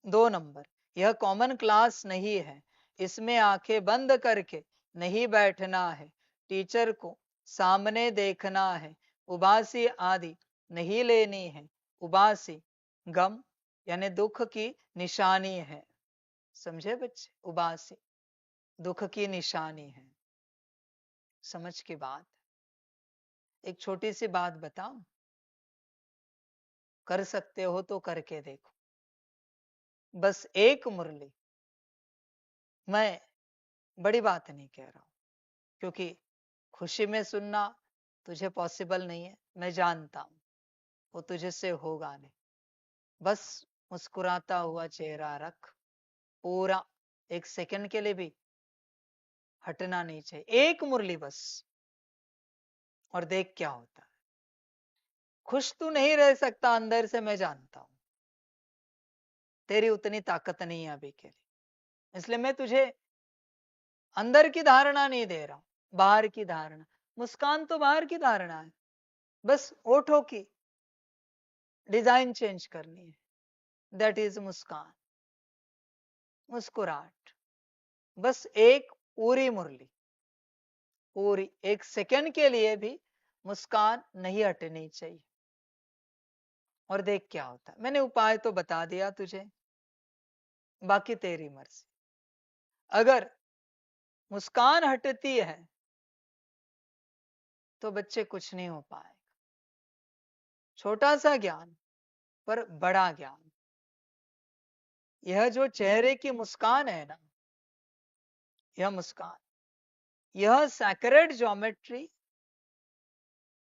2 number, यह common class नहीं है, इसमें आंखें बंद करके नहीं बैठना है, टीचर को सामने देखना है, उबासी आदि नहीं लेनी है। उबासी गम यानी दुख की निशानी है। समझे बच्चे? उबासी दुख की निशानी है। समझ की बात। एक छोटी सी बात बताऊं, कर सकते हो तो करके देखो। बस एक मुरली, मैं बड़ी बात नहीं कह रहा हूं, क्योंकि खुशी में सुनना तुझे पॉसिबल नहीं है, मैं जानता हूं, वो तुझे से होगा नहीं। बस मुस्कुराता हुआ चेहरा रख, पूरा 1 सेकंड के लिए भी हटना नहीं चाहिए, एक मुरली बस, और देख क्या होता है। खुश तू नहीं रह सकता अंदर से, मैं जानता हूं, तेरी उतनी ताकत नहीं है अभी के लिए, इसलिए मैं तुझे अंदर की धारणा नहीं दे रहा हूं, बाहर की धारणा। मुस्कान तो बाहर की धारणा है, बस ओठों की डिजाइन चेंज करनी है, दैट इज मुस्कान, मुस्कुराहट। बस एक पूरी मुरली, पूरी 1 सेकंड के लिए भी मुस्कान नहीं हटनी चाहिए, और देख क्या होता है। मैंने उपाय तो बता दिया तुझे, बाकी तेरी मर्जी। अगर मुस्कान हटती है तो बच्चे कुछ नहीं हो पाएगा। छोटा सा ज्ञान पर बड़ा ज्ञान। यह जो चेहरे की मुस्कान है ना, यह मुस्कान, यह सैक्रेड ज्योमेट्री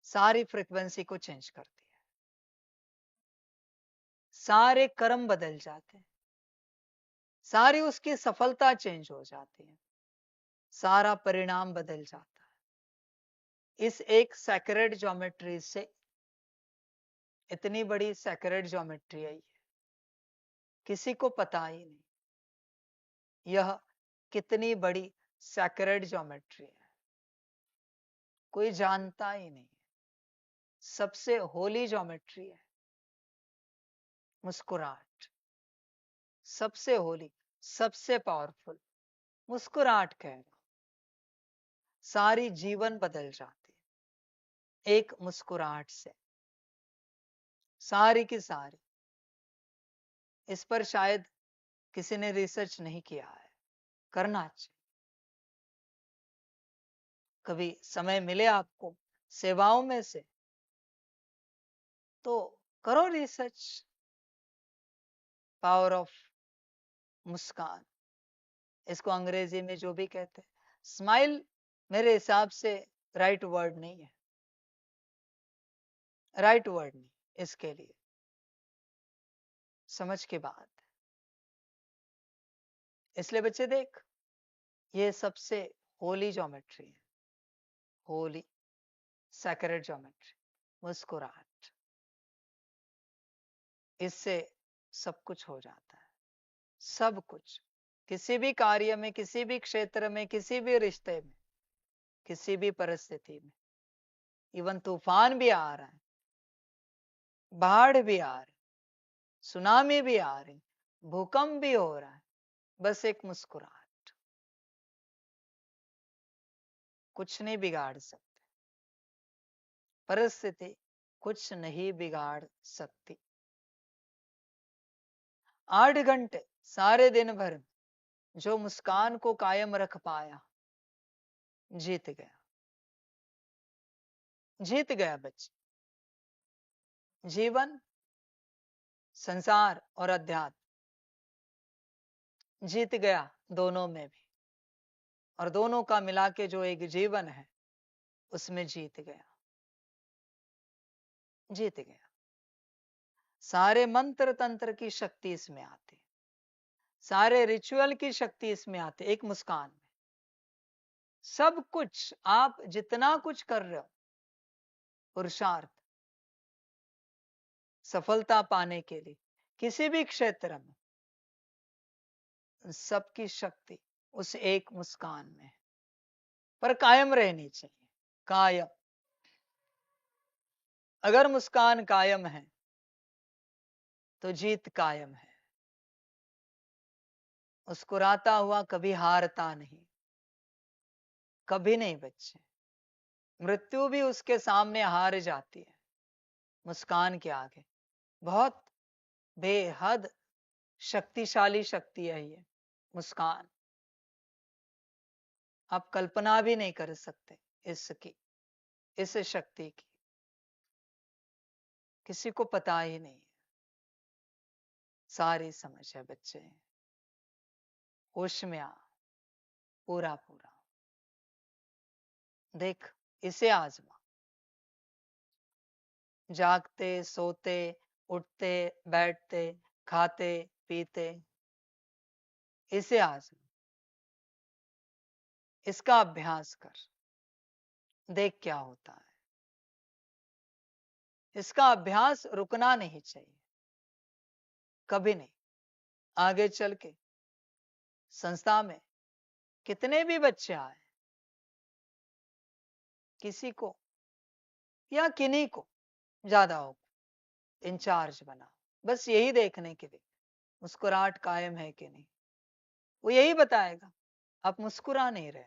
सारी फ्रीक्वेंसी को चेंज करती है, सारे कर्म बदल जाते हैं, सारी उसकी सफलता चेंज हो जाती है, सारा परिणाम बदल जाता है इस एक सैक्रेड ज्योमेट्री से। इतनी बड़ी सैक्रेड ज्योमेट्री आई है, किसी को पता ही नहीं यह कितनी बड़ी सैक्रेड ज्योमेट्री है, कोई जानता ही नहीं। सबसे होली ज्योमेट्री है मुस्कुराहट, सबसे होली, सबसे पावरफुल। मुस्कुराहट कह रहा हूं, सारी जीवन बदल जाती है एक मुस्कुराहट से, सारी की सारी। इस पर शायद किसी ने रिसर्च नहीं किया है, करना चाहिए। कभी समय मिले आपको सेवाओं में से तो करो रिसर्च, पावर ऑफ मुस्कान, इसको अंग्रेजी में जो भी कहते हैं। स्माइल मेरे हिसाब से राइट वर्ड नहीं है, राइट वर्ड नहीं इसके लिए। समझ की बात। इसलिए बच्चे देख, ये सबसे होली ज्योमेट्री है, होली सैक्रेड ज्योमेट्री, मुस्कुराहट। इससे सब कुछ हो जाता है, सब कुछ। किसी भी कार्य में, किसी भी क्षेत्र में, किसी भी रिश्ते में, किसी भी परिस्थिति में। इवन तूफान भी आ रहा है, बाढ़ भी आ रही, सुनामी भी आ रही, भूकंप भी हो रहा है, बस एक मुस्कुराहट कुछ नहीं बिगाड़ सकते, परिस्थिति कुछ नहीं बिगाड़ सकती। 8 घंटे सारे दिन भर जो मुस्कान को कायम रख पाया, जीत गया, जीत गया बच्चे। जीवन, संसार और अध्यात्म, जीत गया दोनों में भी, और दोनों का मिला के जो एक जीवन है उसमें जीत गया, जीत गया। सारे मंत्र तंत्र की शक्ति इसमें आती, सारे रिचुअल की शक्ति इसमें आती, एक मुस्कान में। सब कुछ आप जितना कुछ कर रहे हो, पुरुषार्थ सफलता पाने के लिए किसी भी क्षेत्र में, सबकी शक्ति उस एक मुस्कान में है। पर कायम रहनी चाहिए, कायम। अगर मुस्कान कायम है तो जीत कायम है। मुस्कुराता हुआ कभी हारता नहीं, कभी नहीं बच्चे। मृत्यु भी उसके सामने हार जाती है मुस्कान के आगे। बहुत बेहद शक्तिशाली शक्ति है ये मुस्कान। आप कल्पना भी नहीं कर सकते इसकी, इस शक्ति की। किसी को पता ही नहीं है। सारी समझ है बच्चे। होश में आ, पूरा पूरा देख, इसे आजमा। जागते, सोते, उठते, बैठते, खाते, पीते, इसे आजमा। इसका अभ्यास कर, देख क्या होता है। इसका अभ्यास रुकना नहीं चाहिए, कभी नहीं। आगे चल के संस्था में कितने भी बच्चे आए, किसी को या किन्हीं को ज्यादा हो, इंचार्ज बना, बस यही देखने के लिए मुस्कुराहट कायम है कि नहीं। वो यही बताएगा। आप मुस्कुरा नहीं रहे,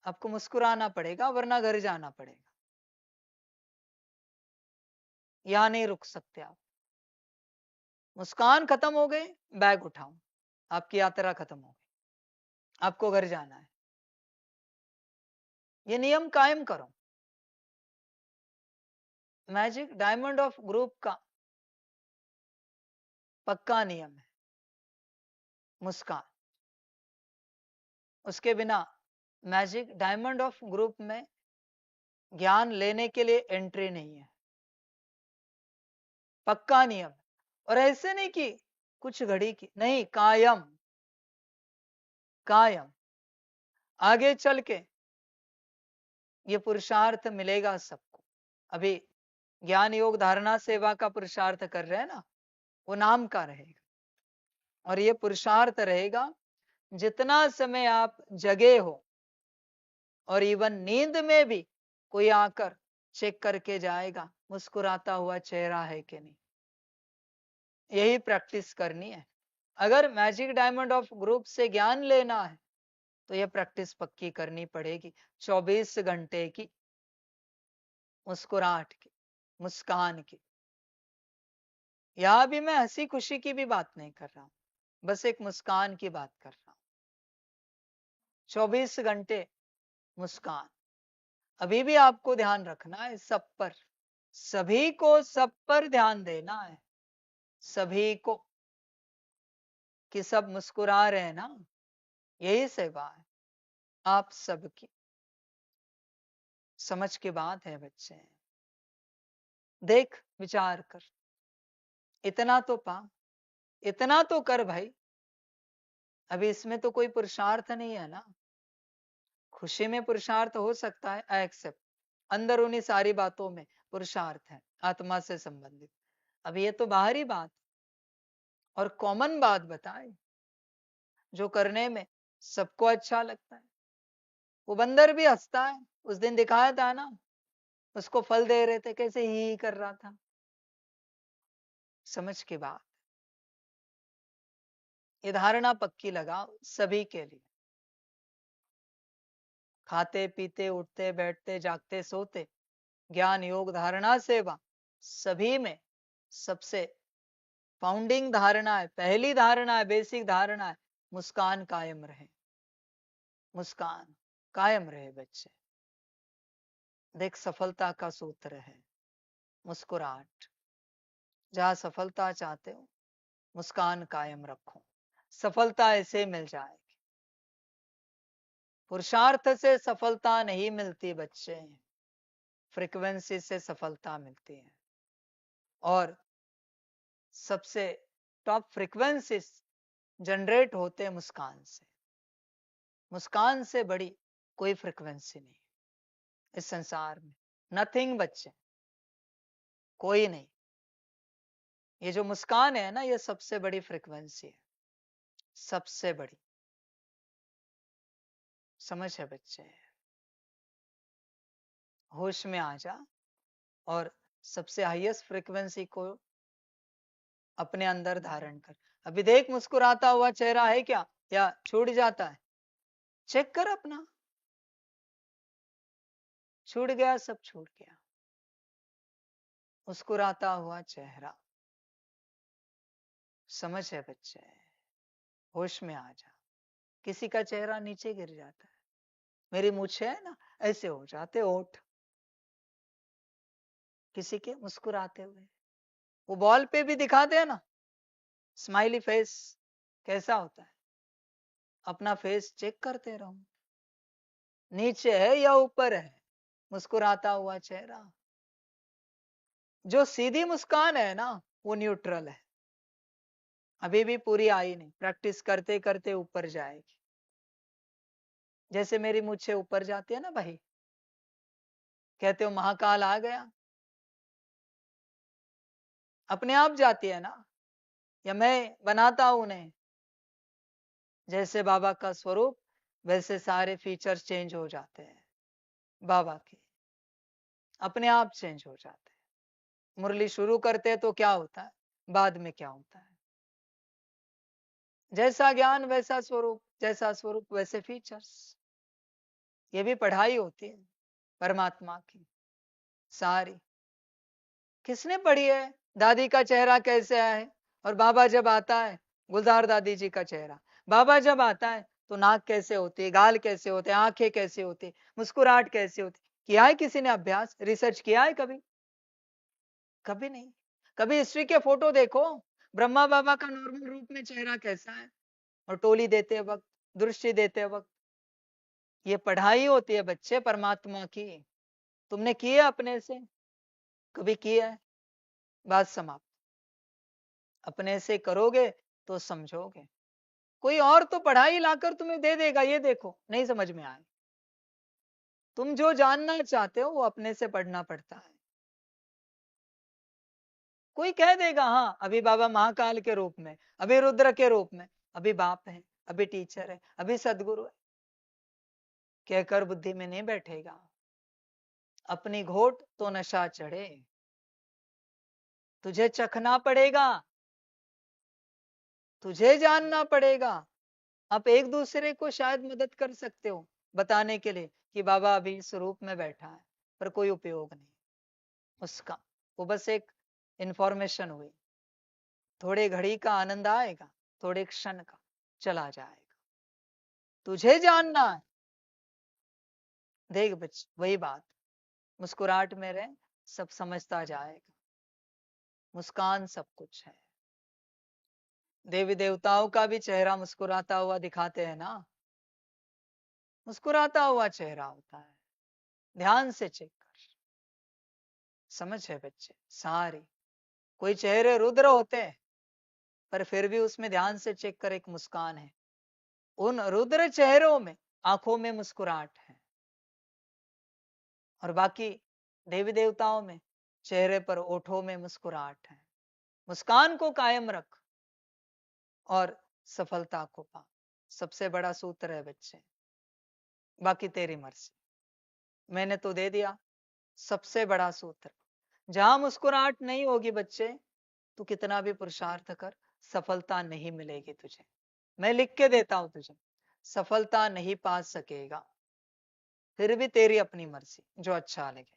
आपको मुस्कुराना पड़ेगा वरना घर जाना पड़ेगा। यहां नहीं रुक सकते आप। मुस्कान खत्म हो गई, बैग उठाओ, आपकी यात्रा खत्म हो गई, आपको घर जाना है। ये नियम कायम करो। मैजिक डायमंड ऑफ ग्रुप का पक्का नियम है मुस्कान। उसके बिना मैजिक डायमंड ऑफ ग्रुप में ज्ञान लेने के लिए एंट्री नहीं है। पक्का नियम। और ऐसे नहीं कि कुछ घड़ी की नहीं, कायम कायम। आगे चल के ये पुरुषार्थ मिलेगा सबको। अभी ज्ञान योग धारणा सेवा का पुरुषार्थ कर रहे हैं ना, वो नाम का रहेगा। और ये पुरुषार्थ रहेगा जितना समय आप जगे हो, और इवन नींद में भी कोई आकर चेक करके जाएगा मुस्कुराता हुआ चेहरा है कि नहीं। यही प्रैक्टिस करनी है। अगर मैजिक डायमंड ऑफ ग्रुप से ज्ञान लेना है तो यह प्रैक्टिस पक्की करनी पड़ेगी। 24 घंटे की मुस्कुराहट की, मुस्कान की। यहां भी मैं हंसी खुशी की भी बात नहीं कर रहा हूं, बस एक मुस्कान की बात कर रहा हूं। 24 घंटे मुस्कान। अभी भी आपको ध्यान रखना है सब पर, सभी को सब पर ध्यान देना है। सभी को, कि सब मुस्कुरा रहे हैं ना, यही सेवा है आप सबकी। समझ की बात है बच्चे। देख, विचार कर, इतना तो पा, इतना तो कर भाई। अभी इसमें तो कोई पुरुषार्थ नहीं है ना। खुशी में पुरुषार्थ हो सकता है, आई एक्सेप्ट। अंदर उन्हीं सारी बातों में पुरुषार्थ है आत्मा से संबंधित। अब ये तो बाहरी बात और कॉमन बात बताए, जो करने में सबको अच्छा लगता है। वो बंदर भी हंसता है। उस दिन दिखाया था ना, उसको फल दे रहे थे, कैसे ही कर रहा था। समझ के बात। ये धारणा पक्की लगाओ सभी के लिए। खाते पीते, उठते बैठते, जागते सोते, ज्ञान योग धारणा सेवा, सभी में सबसे फाउंडिंग धारणा है, पहली धारणा है, बेसिक धारणा है, मुस्कान कायम रहे। मुस्कान कायम रहे बच्चे। देख, सफलता का सूत्र है मुस्कुराहट। जहां सफलता चाहते हो, मुस्कान कायम रखो, सफलता ऐसे मिल जाएगी। पुरुषार्थ से सफलता नहीं मिलती बच्चे, फ्रीक्वेंसी से सफलता मिलती है। और सबसे टॉप फ्रीक्वेंसी जनरेट होते हैं मुस्कान से। मुस्कान से बड़ी कोई फ्रीक्वेंसी नहीं इस संसार में। नथिंग बच्चे, कोई नहीं। ये जो मुस्कान है ना, ये सबसे बड़ी फ्रीक्वेंसी है, सबसे बड़ी। समझ है बच्चे। होश में आ जा और सबसे हाईएस्ट फ्रीक्वेंसी को अपने अंदर धारण कर। अभी देख मुस्कुराता हुआ चेहरा है क्या, या छूट जाता है? चेक कर अपना। छूट गया, सब छूट गया। मुस्कुराता हुआ चेहरा। समझ है बच्चे? होश में आ जा। किसी का चेहरा नीचे गिर जाता है, मेरी मूछें है ना, ऐसे हो जाते ओठ किसी के मुस्कुराते हुए। वो बॉल पे भी दिखाते हैं ना स्माइली फेस, कैसा होता है? अपना फेस चेक करते रहो, नीचे है या ऊपर है मुस्कुराता हुआ चेहरा। जो सीधी मुस्कान है ना, वो न्यूट्रल है, अभी भी पूरी आई नहीं, प्रैक्टिस करते करते ऊपर जाएगी। जैसे मेरी मुझसे ऊपर जाती है ना भाई, कहते हो महाकाल आ गया, अपने आप जाती है ना, या मैं बनाता हूं उन्हें? जैसे बाबा का स्वरूप, वैसे सारे फीचर्स चेंज हो जाते हैं बाबा के, अपने आप चेंज हो जाते हैं। मुरली शुरू करते हैं तो क्या होता है, बाद में क्या होता है? जैसा ज्ञान वैसा स्वरूप, जैसा स्वरूप वैसे फीचर्स। ये भी पढ़ाई होती है परमात्मा की सारी। किसने पढ़ी है? दादी का चेहरा कैसे है, और बाबा जब आता है, गुलजार दादी जी का चेहरा, बाबा जब आता है तो नाक कैसे होती है, गाल कैसे होते हैं, आंखें कैसे होती, मुस्कुराहट कैसे होती? किया है किसी ने अभ्यास, रिसर्च किया है कभी? कभी नहीं। कभी हिस्ट्री के फोटो देखो, ब्रह्मा बाबा का नॉर्मल रूप में चेहरा कैसा है, और टोली देते वक्त, दृष्टि देते वक्त। ये पढ़ाई होती है बच्चे परमात्मा की। तुमने की है अपने से? कभी किया है? बात समाप्त। अपने से करोगे तो समझोगे। कोई और तो पढ़ाई लाकर तुम्हें दे देगा, ये देखो, नहीं समझ में आए। तुम जो जानना चाहते हो वो अपने से पढ़ना पड़ता है। कोई कह देगा हाँ अभी बाबा महाकाल के रूप में, अभी रुद्र के रूप में, अभी बाप है, अभी टीचर है, अभी सदगुरु है, कहकर बुद्धि में नहीं बैठेगा। अपनी घोट तो नशा चढ़े, तुझे चखना पड़ेगा, तुझे जानना पड़ेगा। आप एक दूसरे को शायद मदद कर सकते हो बताने के लिए कि बाबा अभी इस रूप में बैठा है, पर कोई उपयोग नहीं उसका। वो बस एक इंफॉर्मेशन हुई, थोड़े घड़ी का आनंद आएगा, थोड़े क्षण का चला जाएगा। तुझे जानना है। देख बच्चे, वही बात, मुस्कुराहट में रहे, सब समझता जाएगा। मुस्कान सब कुछ है। देवी देवताओं का भी चेहरा मुस्कुराता हुआ दिखाते हैं ना, मुस्कुराता हुआ चेहरा होता है। ध्यान से चेक कर। समझ है बच्चे सारी? कोई चेहरे रुद्र होते हैं, पर फिर भी उसमें ध्यान से चेक कर एक मुस्कान है। उन रुद्र चेहरों में आंखों में मुस्कुराहट है, और बाकी देवी देवताओं में चेहरे पर ओठों में मुस्कुराहट है। मुस्कान को कायम रख और सफलता को पा। सबसे बड़ा सूत्र है बच्चे, बाकी तेरी मर्जी। मैंने तो दे दिया सबसे बड़ा सूत्र। जहां मुस्कुराहट नहीं होगी बच्चे, तू कितना भी पुरुषार्थ कर, सफलता नहीं मिलेगी तुझे। मैं लिख के देता हूं तुझे, सफलता नहीं पा सकेगा। फिर भी तेरी अपनी मर्जी, जो अच्छा लगे।